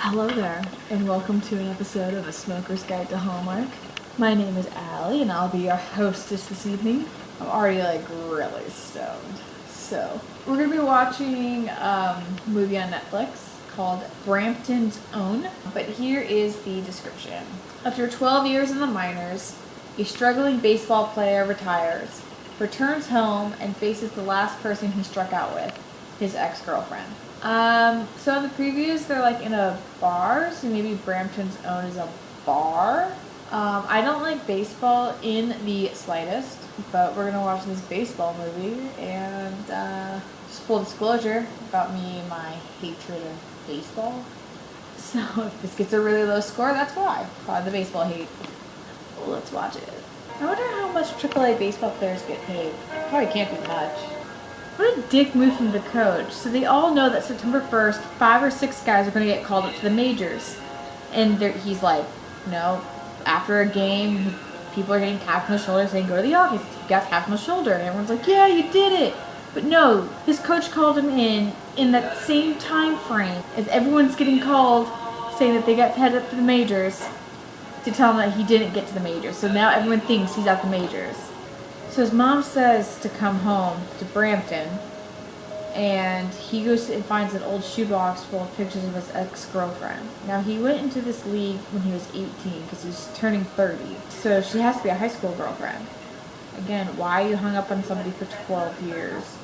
Hello there, and welcome to an episode of A Smoker's Guide to Hallmark. My name is Allie, and I'll be your hostess this evening. I'm already really stoned. So, we're going to be watching a movie on Netflix called Brampton's Own, but here is the description. After 12 years in the minors, a struggling baseball player retires, returns home, and faces the last person he struck out with, his ex-girlfriend. So in the previews, they're in a bar, so maybe Brampton's Own is a bar. I don't like baseball in the slightest, but we're gonna watch this baseball movie, and just full disclosure about me and my hatred of baseball. So if this gets a really low score, that's why. Probably the baseball hate. Well, let's watch it. I wonder how much AAA baseball players get paid. Probably can't be much. What a dick move from the coach. So they all know that September 1st, 5 or 6 guys are going to get called up to the majors. And he's like, after a game, people are getting tapped on the shoulder saying, go to the office. You got tapped on the shoulder. And everyone's like, yeah, you did it. But no, his coach called him in that same time frame as everyone's getting called saying that they got headed up to the majors to tell him that he didn't get to the majors. So now everyone thinks he's at the majors. So his mom says to come home to Brampton, and he goes and finds an old shoebox full of pictures of his ex-girlfriend. Now, he went into this league when he was 18 because he was turning 30. So she has to be a high school girlfriend. Again, why you hung up on somebody for 12 years?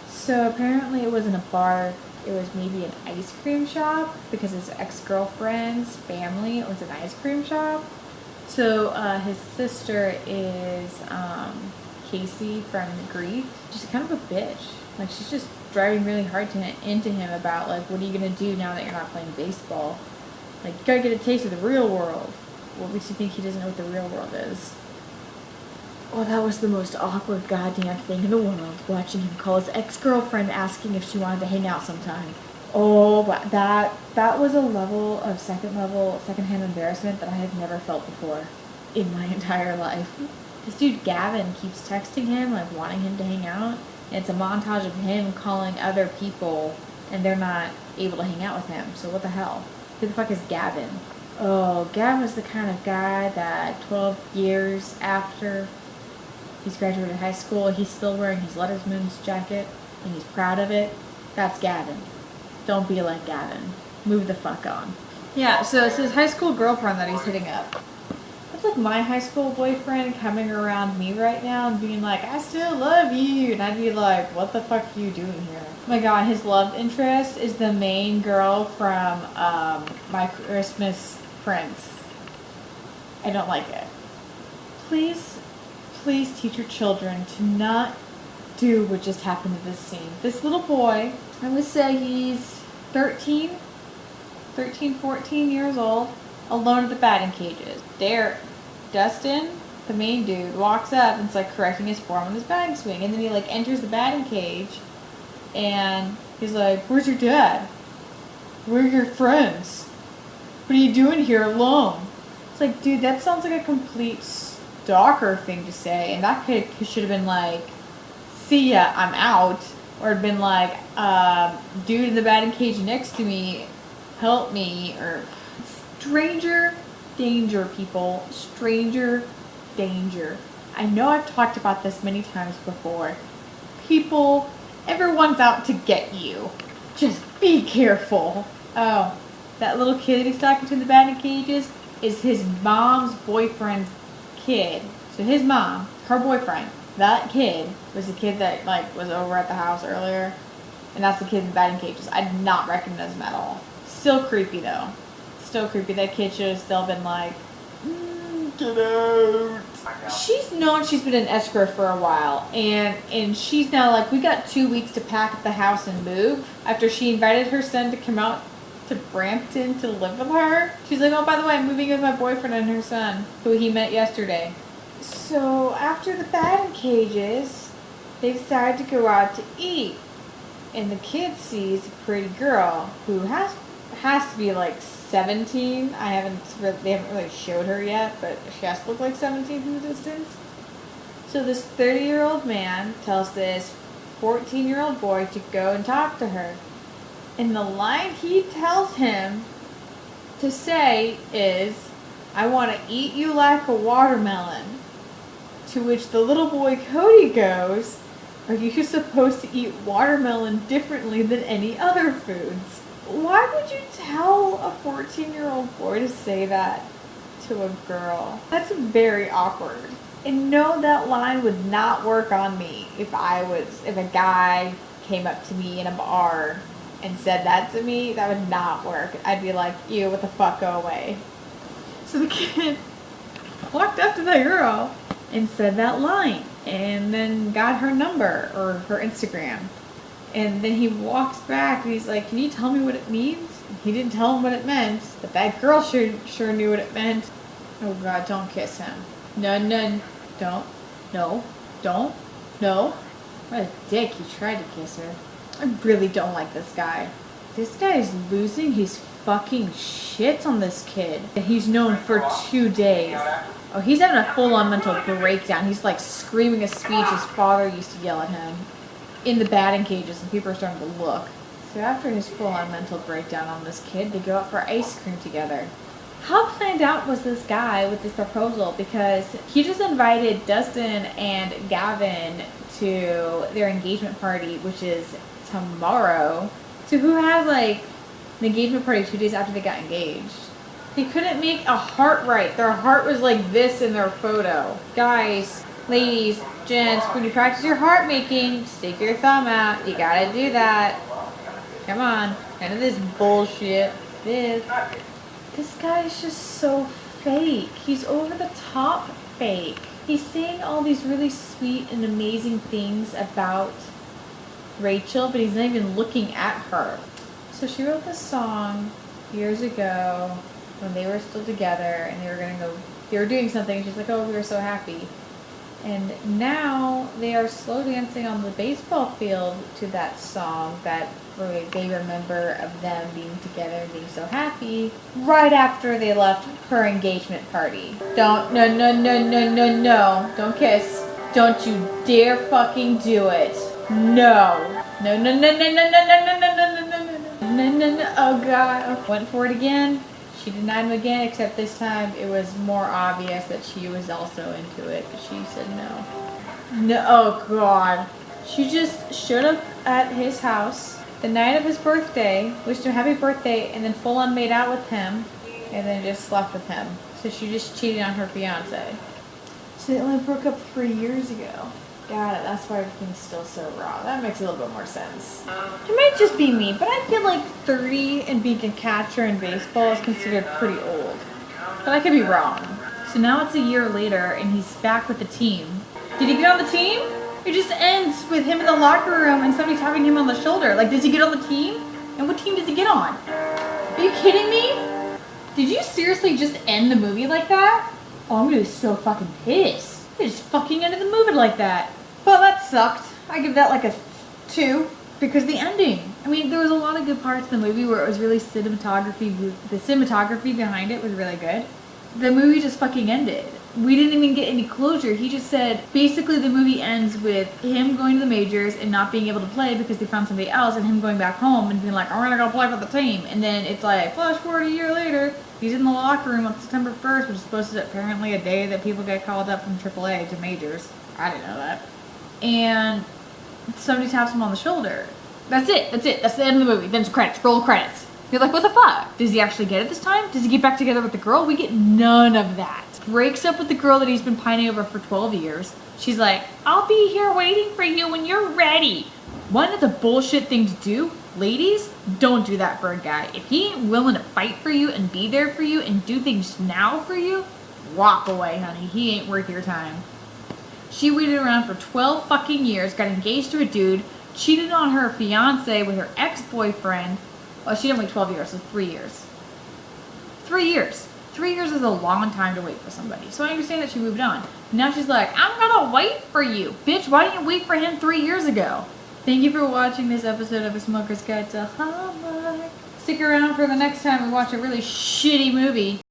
So apparently it wasn't a bar. It was maybe an ice cream shop because his ex-girlfriend's family owns an ice cream shop. So his sister is Casey from Grief. She's kind of a bitch. She's just driving really hard into him about what are you gonna do now that you're not playing baseball? You gotta get a taste of the real world. What makes you think he doesn't know what the real world is? Oh, that was the most awkward goddamn thing in the world, watching him call his ex-girlfriend asking if she wanted to hang out sometime. Oh, that was a level of secondhand embarrassment that I have never felt before in my entire life. This dude Gavin keeps texting him, wanting him to hang out. And it's a montage of him calling other people, and they're not able to hang out with him. So what the hell? Who the fuck is Gavin? Oh, Gavin was the kind of guy that 12 years after he's graduated high school, he's still wearing his Letterman's jacket, and he's proud of it. That's Gavin. Don't be like Gavin. Move the fuck on. Yeah, so it's his high school girlfriend that he's hitting up. That's my high school boyfriend coming around me right now and being like, I still love you. And I'd be like, what the fuck are you doing here? Oh my god, his love interest is the main girl from My Christmas Prince. I don't like it. Please teach your children to not do what just happened to this scene. This little boy, I would say he's 13, 14 years old, alone at the batting cages. Dustin, the main dude, walks up and's correcting his form on his batting swing, and then he enters the batting cage, and he's like, where's your dad? Where are your friends? What are you doing here alone? It's dude, that sounds like a complete stalker thing to say, and that kid should have been see ya, I'm out. Or it'd been dude in the batting cage next to me, help me. Or stranger danger, people. Stranger danger. I know I've talked about this many times before. People, everyone's out to get you. Just be careful. Oh, that little kid that he's talking to in the batting cages is his mom's boyfriend's kid. So his mom, her boyfriend, that kid was the kid that was over at the house earlier, and that's the kid in the batting cages. I did not recognize him at all. Still creepy though. Still creepy. That kid should have still been get out. She's known she's been an escrow for a while, and she's now we got 2 weeks to pack up the house and move after she invited her son to come out to Brampton to live with her. She's like, oh, by the way, I'm moving with my boyfriend and her son, who he met yesterday. So after the batting cages, they decide to go out to eat, and the kid sees a pretty girl who has to be 17. They haven't really showed her yet, but she has to look 17 from the distance. So this 30-year-old man tells this 14-year-old boy to go and talk to her. And the line he tells him to say is, I want to eat you like a watermelon. To which the little boy Cody goes, are you supposed to eat watermelon differently than any other foods? Why would you tell a 14-year-old boy to say that to a girl? That's very awkward. And no, that line would not work on me if a guy came up to me in a bar and said that to me. That would not work. I'd be like, ew, what the fuck, go away. So the kid walked up to the girl and said that line, and then got her number or her Instagram. And then he walks back and he's like, can you tell me what it means? He didn't tell him what it meant, but that girl sure knew what it meant. Oh God, don't kiss him. No, don't. No, don't. No. What a dick, he tried to kiss her. I really don't like this guy. This guy is losing his fucking shit on this kid. And he's known for 2 days. Oh, he's having a full-on mental breakdown. He's like screaming a speech his father used to yell at him in the batting cages, and people are starting to look. So after his full-on mental breakdown on this kid, they go out for ice cream together. How planned out was this guy with this proposal? Because he just invited Dustin and Gavin to their engagement party, which is tomorrow. So who has like an engagement party 2 days after they got engaged? They couldn't make a heart right. Their heart was like this in their photo. Guys, ladies, gents, when you practice your heart making, stick your thumb out. You gotta do that. Come on. None of this bullshit. This guy is just so fake. He's over the top fake. He's saying all these really sweet and amazing things about Rachel, but he's not even looking at her. So she wrote this song years ago when they were still together, and they were doing something. She's like, oh, we were so happy. And now they are slow dancing on the baseball field to that song that they remember of them being together and being so happy right after they left her engagement party. No, don't kiss. Don't you dare fucking do it. No. No. Oh God. Went for it again. She denied him again, except this time it was more obvious that she was also into it. She said no. No, oh God. She just showed up at his house the night of his birthday, wished him happy birthday, and then full on made out with him, and then just slept with him. So she just cheated on her fiance. So they only broke up 3 years ago. Got it, that's why everything's still so raw. That makes a little bit more sense. It might just be me, but I feel like 30 and being a catcher in baseball is considered pretty old. But I could be wrong. So now it's a year later, and he's back with the team. Did he get on the team? It just ends with him in the locker room and somebody tapping him on the shoulder. Like, does he get on the team? And what team does he get on? Are you kidding me? Did you seriously just end the movie like that? Oh, I'm gonna be so fucking pissed. They just fucking ended the movie like that. Well, that sucked. I give that like a 2 because the ending. I mean, there was a lot of good parts in the movie where it was really cinematography. The cinematography behind it was really good. The movie just fucking ended. We didn't even get any closure. He just said, basically the movie ends with him going to the majors and not being able to play because they found somebody else, and him going back home and being like, I'm gonna go play for the team. And then it's like, flash forward a year later, he's in the locker room on September 1st, which is supposed to be apparently a day that people get called up from AAA to majors. I didn't know that. And somebody taps him on the shoulder. That's it. That's the end of the movie. Then it's credits. Roll credits. You're like, what the fuck? Does he actually get it this time? Does he get back together with the girl? We get none of that. Breaks up with the girl that he's been pining over for 12 years. She's like, I'll be here waiting for you when you're ready. One, that's a bullshit thing to do. Ladies, don't do that for a guy. If he ain't willing to fight for you and be there for you and do things now for you, walk away, honey. He ain't worth your time. She waited around for 12 fucking years, got engaged to a dude, cheated on her fiance with her ex-boyfriend. Well, she didn't wait 12 years, so 3 years. 3 years. 3 years is a long time to wait for somebody. So I understand that she moved on. Now she's like, I'm gonna wait for you. Bitch, why didn't you wait for him 3 years ago? Thank you for watching this episode of A Smoker's Guide to Hallmark. Stick around for the next time we watch a really shitty movie.